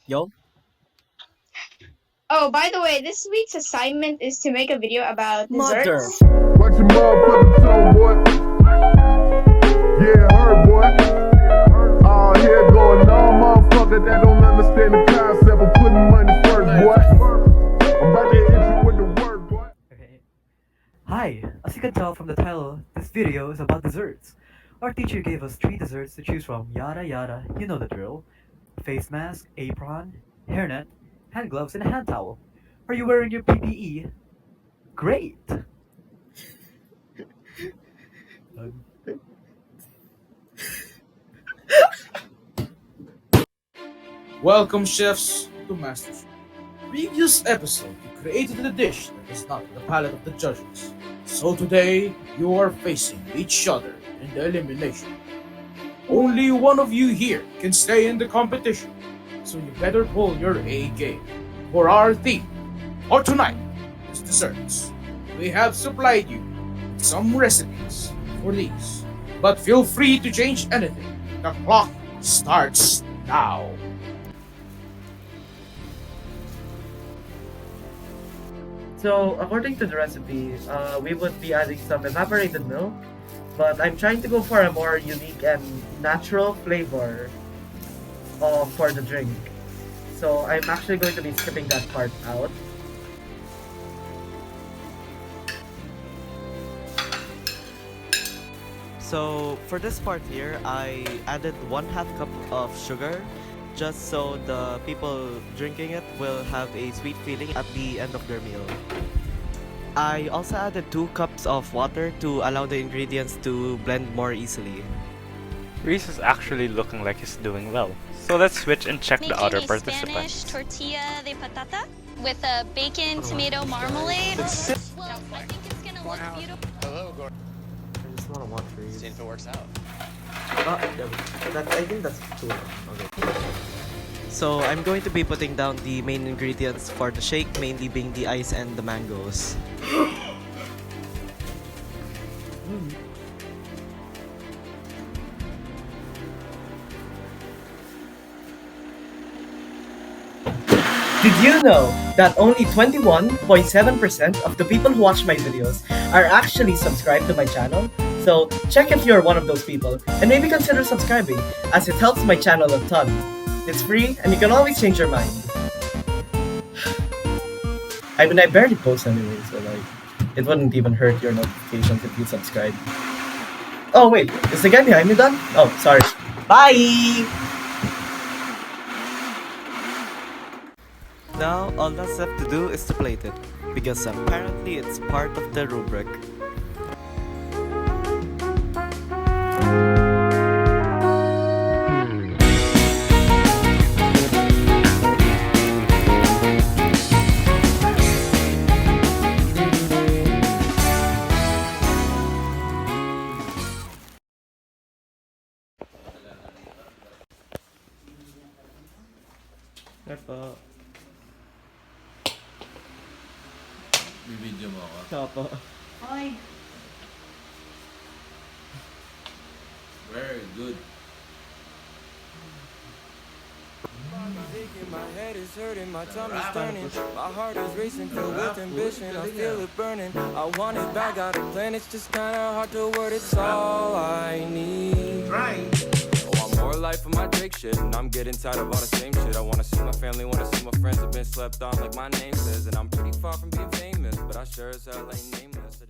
Yo, Oh, by the way, this week's assignment is to make a video about mother. desserts. Watch your motherfucking tone, boy. Yeah, her, boy. Here going on, motherfucker that don't understand the concept of putting money first, boy. I'm about to hit you with the word, boy. Okay. Hi, as you can tell from the title, this video is about desserts. Our teacher gave us 3 desserts to choose from, yada yada, you know the drill. Face mask, apron, hairnet, hand gloves, and a hand towel. Are you wearing your PPE? Great! Welcome, chefs, to MasterChef. Previous episode, you created a dish that is not the palate of the judges. So today, you are facing each other in the elimination. Only one of you here can stay in the competition, so you better pull your A game. For our theme, for tonight, is desserts. We have supplied you with some recipes for these, but feel free to change anything. The clock starts now. So, according to the recipe, we would be adding some evaporated milk, but I'm trying to go for a more unique and natural flavor for the drink. So, I'm actually going to be skipping that part out. So for this part here, I added 1/2 cup of sugar just so the people drinking it will have a sweet feeling at the end of their meal. I also added 2 cups of water to allow the ingredients to blend more easily. Reese is actually looking like he's doing well. So let's switch and check the other Spanish participants. tortilla de patata with a bacon tomato marmalade. Well, I think it's gonna look beautiful. I just want to watch Reese. See if it works out. I think that's too long. Okay. So I'm going to be putting down the main ingredients for the shake, mainly being the ice and the mangoes. Did you know that only 21.7% of the people who watch my videos are actually subscribed to my channel? So check if you're one of those people and maybe consider subscribing as it helps my channel a ton. It's free and you can always change your mind. I mean, I barely post anyway, so like, it wouldn't even hurt your notifications if you subscribe. Oh wait, is the guy behind me done? Oh, sorry. Bye! Now all that's left to do is to plate it, because apparently it's part of the rubric. Bibidyo mo ako. Opo. Very good. My head is hurting, my tummy's turning. My heart is racing, filled with ambition. I feel it burning. I want it back, got a plan. It's just kinda hard to word. It's all I need. Oh, I'm more life for my Drake shit, and I'm getting tired of all the same shit. I wanna see my family, wanna see my friends. I've been slept on like my name says, and I'm pretty far from being famous, but I sure as hell ain't nameless.